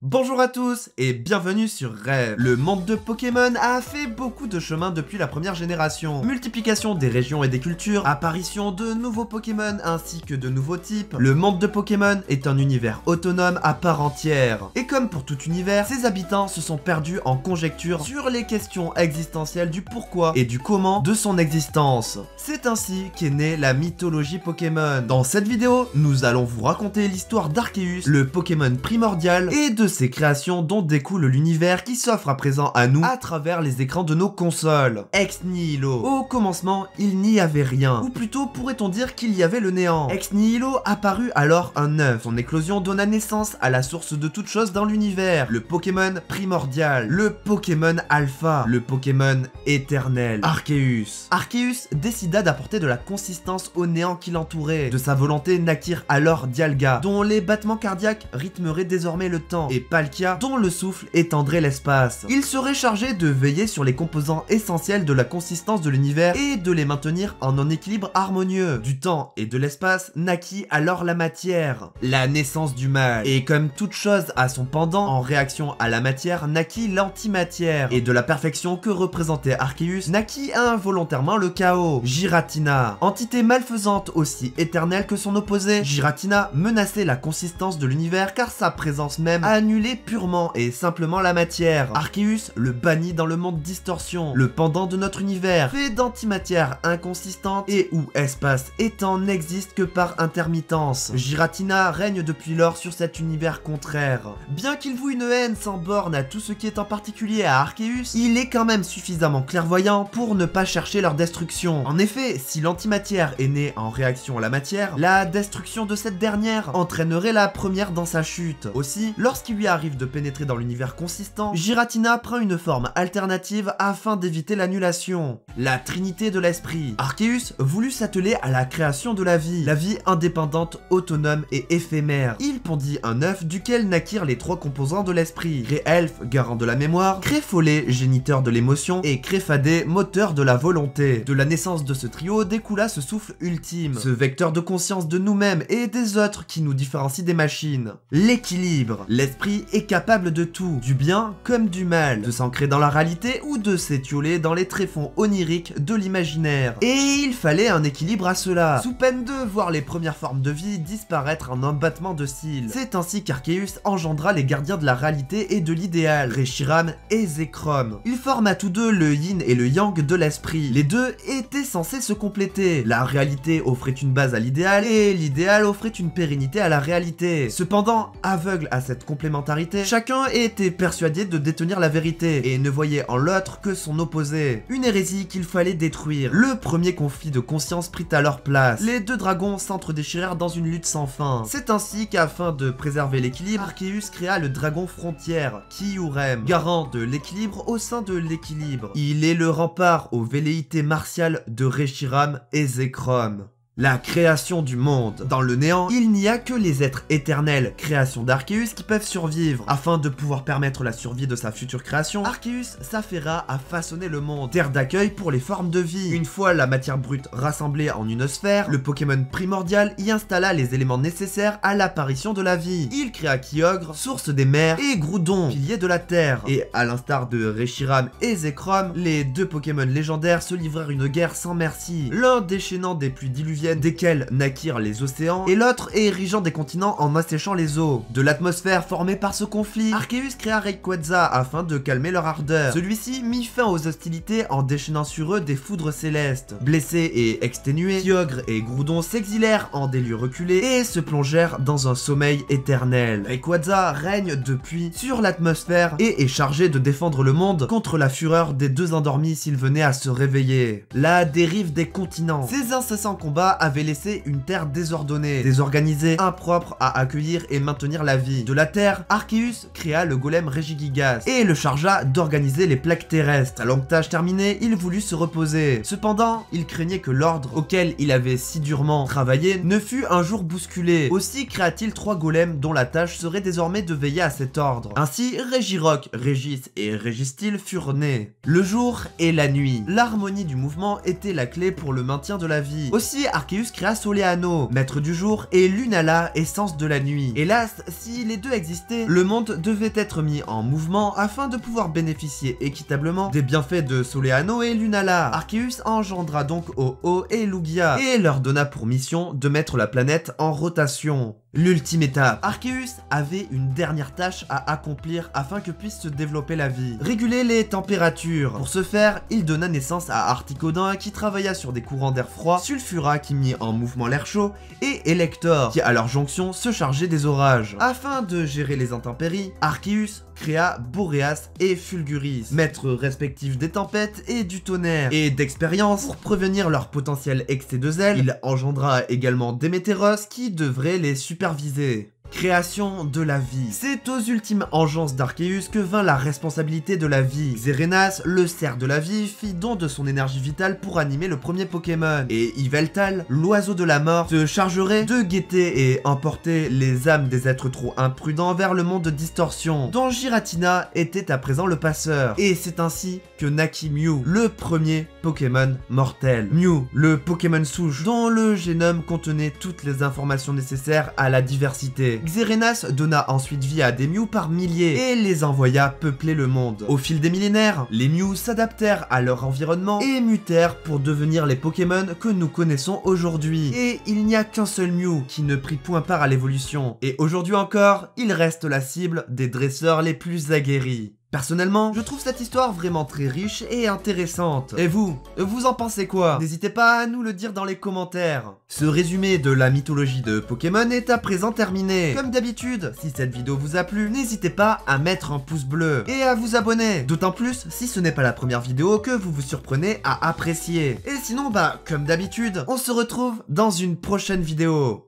Bonjour à tous et bienvenue sur Rêve. Le monde de Pokémon a fait beaucoup de chemin depuis la première génération. Multiplication des régions et des cultures, apparition de nouveaux Pokémon ainsi que de nouveaux types. Le monde de Pokémon est un univers autonome à part entière. Et comme pour tout univers, ses habitants se sont perdus en conjectures sur les questions existentielles du pourquoi et du comment de son existence. C'est ainsi qu'est née la mythologie Pokémon. Dans cette vidéo, nous allons vous raconter l'histoire d'Arceus, le Pokémon primordial, et de ses créations dont découle l'univers qui s'offre à présent à nous à travers les écrans de nos consoles. Ex nihilo. Au commencement, il n'y avait rien. Ou plutôt pourrait-on dire qu'il y avait le néant. Ex nihilo apparut alors un œuf. Son éclosion donna naissance à la source de toute chose dans l'univers. Le Pokémon primordial. Le Pokémon alpha. Le Pokémon éternel. Arceus. Arceus décida d'apporter de la consistance au néant qui l'entourait. De sa volonté naquirent alors Dialga, dont les battements cardiaques rythmeraient désormais le temps, et Palkia, dont le souffle étendrait l'espace. Il serait chargé de veiller sur les composants essentiels de la consistance de l'univers et de les maintenir en un équilibre harmonieux. Du temps et de l'espace naquit alors la matière, la naissance du mal. Et comme toute chose a son pendant, en réaction à la matière naquit l'antimatière. Et de la perfection que représentait Arceus naquit involontairement le chaos. Giratina, entité malfaisante aussi éternelle que son opposé. Giratina menaçait la consistance de l'univers car sa présence même annulait purement et simplement la matière. Arceus le bannit dans le monde distorsion, le pendant de notre univers, fait d'antimatière inconsistante et où espace et temps n'existent que par intermittence. Giratina règne depuis lors sur cet univers contraire. Bien qu'il voue une haine sans borne à tout ce qui est en particulier à Arceus, il est quand même suffisamment clairvoyant pour ne pas chercher leur destruction. En effet, si l'antimatière est née en réaction à la matière, la destruction de cette dernière entraînerait la première dans sa chute. Aussi, lorsqu'il lui arrive de pénétrer dans l'univers consistant, Giratina prend une forme alternative afin d'éviter l'annulation. La trinité de l'esprit. Arceus voulut s'atteler à la création de la vie indépendante, autonome et éphémère. Il pondit un œuf duquel naquirent les trois composants de l'esprit. Cré-Elfe, garant de la mémoire, Cré-Follet, géniteur de l'émotion, et Cré-Fadé, moteur de la volonté. De la naissance de ce trio découla ce souffle ultime, ce vecteur de conscience de nous-mêmes et des autres qui nous différencie des machines. L'équilibre. L'esprit est capable de tout, du bien comme du mal, de s'ancrer dans la réalité ou de s'étioler dans les tréfonds oniriques de l'imaginaire. Et il fallait un équilibre à cela, sous peine de voir les premières formes de vie disparaître en un battement de cils. C'est ainsi qu'Arceus engendra les gardiens de la réalité et de l'idéal, Reshiram et Zekrom. Ils forment à tous deux le yin et le yang de l'esprit. Les deux étaient censés se compléter. La réalité offrait une base à l'idéal et l'idéal offrait une pérennité à la réalité. Cependant, aveugle à cette complémentarité, chacun était persuadé de détenir la vérité et ne voyait en l'autre que son opposé. Une hérésie qu'il fallait détruire. Le premier conflit de conscience prit alors place. Les deux dragons s'entre-déchirèrent dans une lutte sans fin. C'est ainsi qu'afin de préserver l'équilibre, Arceus créa le dragon frontière, Kyurem, garant de l'équilibre au sein de l'équilibre. Il est le rempart aux velléités martiales de Reshiram et Zekrom. La création du monde. Dans le néant, il n'y a que les êtres éternels, création d'Arceus, qui peuvent survivre. Afin de pouvoir permettre la survie de sa future création, Arceus s'affaira à façonner le monde, terre d'accueil pour les formes de vie. Une fois la matière brute rassemblée en une sphère, le Pokémon primordial y installa les éléments nécessaires à l'apparition de la vie. Il créa Kyogre, source des mers, et Groudon, pilier de la terre. Et à l'instar de Reshiram et Zekrom, les deux Pokémon légendaires se livrèrent une guerre sans merci, l'un déchaînant des pluies diluviennes desquels naquirent les océans, et l'autre érigeant des continents en asséchant les eaux. De l'atmosphère formée par ce conflit, Arceus créa Rayquaza afin de calmer leur ardeur. Celui-ci mit fin aux hostilités en déchaînant sur eux des foudres célestes. Blessés et exténués, Kyogre et Groudon s'exilèrent en des lieux reculés et se plongèrent dans un sommeil éternel. Rayquaza règne depuis sur l'atmosphère et est chargé de défendre le monde contre la fureur des deux endormis s'ils venaient à se réveiller. La dérive des continents. Ces incessants combats avait laissé une terre désordonnée, désorganisée, impropre à accueillir et maintenir la vie. De la terre, Arceus créa le golem Regigigas et le chargea d'organiser les plaques terrestres. Sa longue tâche terminée, il voulut se reposer. Cependant, il craignait que l'ordre auquel il avait si durement travaillé ne fût un jour bousculé. Aussi créa-t-il 3 golems dont la tâche serait désormais de veiller à cet ordre. Ainsi, Regirock, Régis et Régistil furent nés. Le jour et la nuit. L'harmonie du mouvement était la clé pour le maintien de la vie. Aussi, Arceus créa Soleano, maître du jour, et Lunala, essence de la nuit. Hélas, si les deux existaient, le monde devait être mis en mouvement afin de pouvoir bénéficier équitablement des bienfaits de Soleano et Lunala. Arceus engendra donc Ho-Oh et Lugia, et leur donna pour mission de mettre la planète en rotation. L'ultime étape. Arceus avait une dernière tâche à accomplir afin que puisse se développer la vie. Réguler les températures. Pour ce faire, il donna naissance à Articodin qui travailla sur des courants d'air froid, Sulfura qui mit en mouvement l'air chaud, et Elector qui à leur jonction se chargeait des orages. Afin de gérer les intempéries, Arceus créa Boreas et Fulguris, maîtres respectifs des tempêtes et du tonnerre. Et d'expérience, pour prévenir leur potentiel excès de zèle, il engendra également Démétéros qui devrait les superviser. Création de la vie. C'est aux ultimes engences d'Arceus que vint la responsabilité de la vie. Xerenas, le cerf de la vie, fit don de son énergie vitale pour animer le premier Pokémon. Et Yveltal, l'oiseau de la mort, se chargerait de guetter et emporter les âmes des êtres trop imprudents vers le monde de distorsion, dont Giratina était à présent le passeur. Et c'est ainsi que naquit Mew, le premier Pokémon mortel. Mew, le Pokémon souche, dont le génome contenait toutes les informations nécessaires à la diversité. Xerenas donna ensuite vie à des Mew par milliers et les envoya peupler le monde. Au fil des millénaires, les Mew s'adaptèrent à leur environnement et mutèrent pour devenir les Pokémon que nous connaissons aujourd'hui. Et il n'y a qu'un seul Mew qui ne prit point part à l'évolution. Et aujourd'hui encore, il reste la cible des dresseurs les plus aguerris. Personnellement, je trouve cette histoire vraiment très riche et intéressante. Et vous en pensez quoi? N'hésitez pas à nous le dire dans les commentaires. Ce résumé de la mythologie de Pokémon est à présent terminé. Comme d'habitude, si cette vidéo vous a plu, n'hésitez pas à mettre un pouce bleu et à vous abonner. D'autant plus si ce n'est pas la première vidéo que vous vous surprenez à apprécier. Et sinon, comme d'habitude, on se retrouve dans une prochaine vidéo.